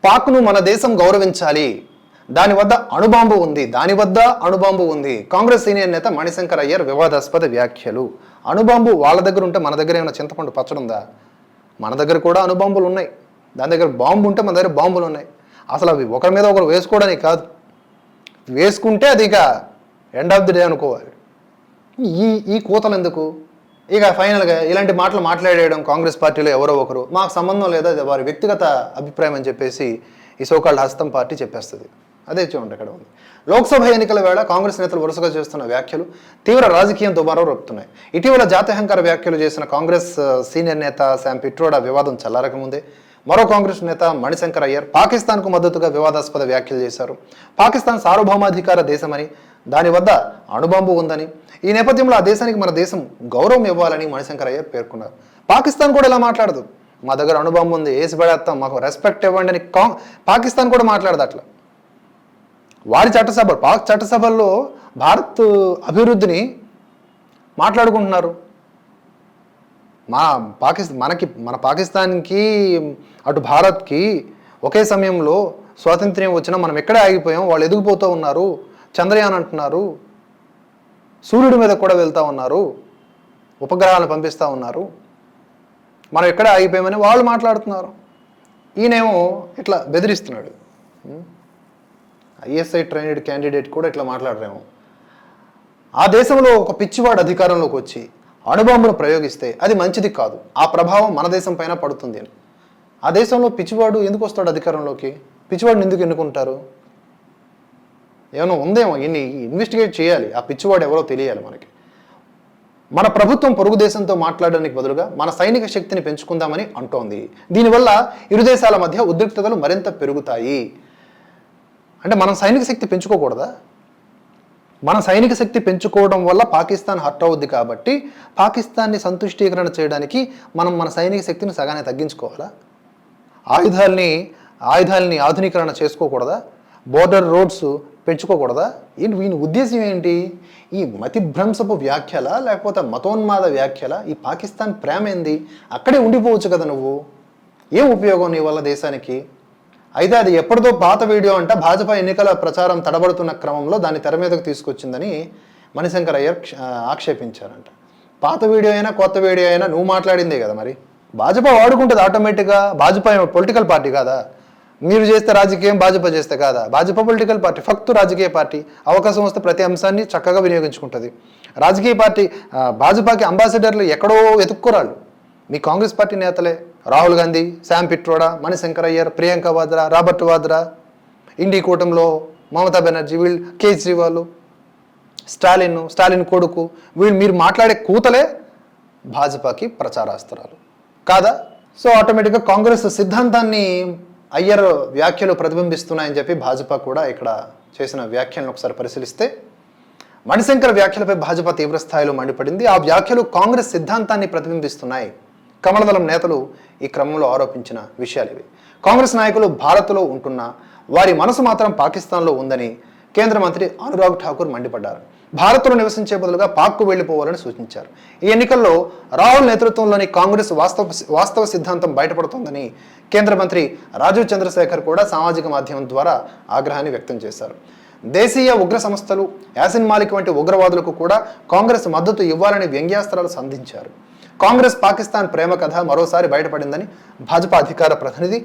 పాక్ను మన దేశం గౌరవించాలి, దాని వద్ద అణుబాంబు ఉంది. కాంగ్రెస్ సీనియర్ నేత మణిశంకర్ అయ్యర్ వివాదాస్పద వ్యాఖ్యలు. అణుబాంబు వాళ్ళ దగ్గర ఉంటే మన దగ్గర ఏమైనా చింతపండు పచ్చడుందా? మన దగ్గర కూడా అణుబాంబులు ఉన్నాయి. దాని దగ్గర బాంబు ఉంటే మన దగ్గర బాంబులు ఉన్నాయి. అసలు అవి ఒకరి మీద ఒకరు వేసుకోవడానికి కాదు, వేసుకుంటే అది ఇక ఎండ్ ఆఫ్ ది డే అనుకోవాలి. ఈ కూతలు ఎందుకు? ఇక ఫైనల్గా ఇలాంటి మాటలు మాట్లాడేయడం కాంగ్రెస్ పార్టీలో ఎవరో ఒకరు మాకు సంబంధం లేదా, అది వారి వ్యక్తిగత అభిప్రాయం అని చెప్పేసి ఈ సోకాల్డ్ హస్తం పార్టీ చెప్పేస్తుంది. అదే చూడండి ఇక్కడ ఉంది. లోక్సభ ఎన్నికల వేళ కాంగ్రెస్ నేతలు వరుసగా చేస్తున్న వ్యాఖ్యలు తీవ్ర రాజకీయం దుమారం రేపుతున్నాయి. ఇటీవల జాత్యహంకార వ్యాఖ్యలు చేసిన కాంగ్రెస్ సీనియర్ నేత శామ్ పిట్రోడా వివాదం చల్లారకముందే మరో కాంగ్రెస్ నేత మణిశంకర్ అయ్యర్ పాకిస్తాన్కు మద్దతుగా వివాదాస్పద వ్యాఖ్యలు చేశారు. పాకిస్తాన్ సార్వభౌమాధికార దేశమని, దాని వద్ద అణుబాంబు ఉందని, ఈ నేపథ్యంలో ఆ దేశానికి మన దేశం గౌరవం ఇవ్వాలని మణిశంకర్ అయ్యర్ పేర్కొన్నారు. పాకిస్తాన్ కూడా ఇలా మాట్లాడదు, మా దగ్గర అణుబాంబు ఉంది, వేసి పడేస్తాం, మాకు రెస్పెక్ట్ ఇవ్వండి అని పాకిస్తాన్ కూడా మాట్లాడదు. అట్లా వారి పాక్ చట్టసభల్లో భారత్ అభివృద్ధిని మాట్లాడుకుంటున్నారు. మన పాకిస్తాన్కి అటు భారత్కి ఒకే సమయంలో స్వాతంత్ర్యం వచ్చినా మనం ఎక్కడే ఆగిపోయాం, వాళ్ళు ఎదిగిపోతూ ఉన్నారు, చంద్రయాన్ అంటున్నారు, సూర్యుడి మీద కూడా వెళ్తూ ఉన్నారు, ఉపగ్రహాలను పంపిస్తూ ఉన్నారు, మనం ఎక్కడే ఆగిపోయామని వాళ్ళు మాట్లాడుతున్నారు. ఈయనేమో ఇట్లా బెదిరిస్తున్నాడు. ఐఎస్ఐ ట్రైన్డ్ క్యాండిడేట్ కూడా ఇట్లా మాట్లాడరేమో. ఆ దేశంలో ఒక పిచ్చివాడు అధికారంలోకి వచ్చి అణుబాంబును ప్రయోగిస్తే అది మంచిది కాదు, ఆ ప్రభావం మన దేశం పైన పడుతుంది అని. ఆ దేశంలో పిచ్చివాడు ఎందుకు వస్తాడు అధికారంలోకి? పిచ్చివాడిని ఎందుకు ఎన్నుకుంటారు? ఏమైనా ఉందేమో, ఇన్ని ఇన్వెస్టిగేట్ చేయాలి, ఆ పిచ్చివాడు ఎవరో తెలియాలి మనకి. మన ప్రభుత్వం పొరుగు దేశంతో మాట్లాడడానికి బదులుగా మన సైనిక శక్తిని పెంచుకుందామని అంటోంది. దీనివల్ల ఇరు దేశాల మధ్య ఉద్రిక్తతలు మరింత పెరుగుతాయి. అంటే మనం సైనిక శక్తి పెంచుకోకూడదా? మన సైనిక శక్తి పెంచుకోవడం వల్ల పాకిస్తాన్ హర్ట్ అవుద్ది కాబట్టి పాకిస్తాన్ని సంతుష్టీకరణ చేయడానికి మనం మన సైనిక శక్తిని సగానే తగ్గించుకోవాలా? ఆయుధాలని ఆధునీకరణ చేసుకోకూడదా? Border roads పెంచుకోకూడదా? వీని ఉద్దేశం ఏంటి? ఈ మతిభ్రంశపు వ్యాఖ్యల, లేకపోతే మతోన్మాద వ్యాఖ్యల? ఈ పాకిస్తాన్ ప్రేమ ఏంది? అక్కడే ఉండిపోవచ్చు కదా నువ్వు. ఏం ఉపయోగం నీ వల్ల దేశానికి? అయితే అది ఎప్పటిదో పాత వీడియో అంట, భాజపా ఎన్నికల ప్రచారం తడబడుతున్న క్రమంలో దాన్ని తెర మీదకు తీసుకొచ్చిందని మణిశంకర్ అయ్యర్ ఆక్షేపించారంట. పాత వీడియో అయినా కొత్త వీడియో అయినా నువ్వు మాట్లాడిందే కదా మరి. భాజపా వాడుకుంటుంది ఆటోమేటిక్గా. భాజపా పొలిటికల్ పార్టీ కాదా? మీరు చేస్తే రాజకీయం, భాజపా చేస్తే కాదా? భాజపా పొలిటికల్ పార్టీ, ఫక్తు రాజకీయ పార్టీ. అవకాశం వస్తే ప్రతి అంశాన్ని చక్కగా వినియోగించుకుంటుంది. రాజకీయ పార్టీ భాజపాకి అంబాసిడర్లు ఎక్కడో ఎతుక్కోరాళ్ళు మీ కాంగ్రెస్ పార్టీ నేతలే. రాహుల్ గాంధీ, శామ్ పిట్రోడా, మణిశంకర్ అయ్యర్, ప్రియాంక వాద్రా, రాబర్ట్ వాద్రా, ఇండి కూటమిలో మమతా బెనర్జీ, వీళ్ళు కేజ్రీవాల్, స్టాలిన్ కొడుకు, వీళ్ళు మీరు మాట్లాడే కూతలే భాజపాకి ప్రచారాస్త్రాలు కాదా? సో ఆటోమేటిక్గా కాంగ్రెస్ సిద్ధాంతాన్ని అయ్యర్ వ్యాఖ్యలు ప్రతిబింబిస్తున్నాయని చెప్పి భాజపా కూడా ఇక్కడ చేసిన వ్యాఖ్యలను ఒకసారి పరిశీలిస్తే, మణిశంకర్ వ్యాఖ్యలపై భాజపా తీవ్ర స్థాయిలో మండిపడింది. ఆ వ్యాఖ్యలు కాంగ్రెస్ సిద్ధాంతాన్ని ప్రతిబింబిస్తున్నాయి. కమలదళం నేతలు ఈ క్రమంలో ఆరోపించిన విషయాలు ఇవి. కాంగ్రెస్ నాయకులు భారత్లో ఉంటున్నా వారి మనసు మాత్రం పాకిస్తాన్లో ఉందని కేంద్ర మంత్రి అనురాగ్ ఠాకూర్ మండిపడ్డారు. భారత్లో నివసించే బదులుగా పాక్కు వెళ్లిపోవాలని సూచించారు. ఈ ఎన్నికల్లో రాహుల్ నేతృత్వంలోని కాంగ్రెస్ వాస్తవ సిద్ధాంతం బయటపడుతోందని కేంద్ర మంత్రి రాజీవ్ చంద్రశేఖర్ కూడా సామాజిక మాధ్యమం ద్వారా ఆగ్రహాన్ని వ్యక్తం చేశారు. దేశీయ ఉగ్ర సంస్థలు, యాసిన్ మాలిక్ వంటి ఉగ్రవాదులకు కూడా కాంగ్రెస్ మద్దతు ఇవ్వాలని వ్యంగ్యాస్త్రాలు సంధించారు. కాంగ్రెస్ పాకిస్తాన్ ప్రేమ కథ మరోసారి బయటపడిందని భాజపా అధికార ప్రతినిధి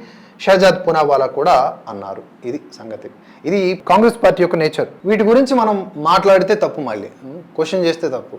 షహజాద్ పూనావాలా కూడా అన్నారు. ఇది సంగతి. ఇది కాంగ్రెస్ పార్టీ యొక్క నేచర్. వీటి గురించి మనం మాట్లాడితే తప్పు, మళ్ళీ క్వశ్చన్ చేస్తే తప్పు.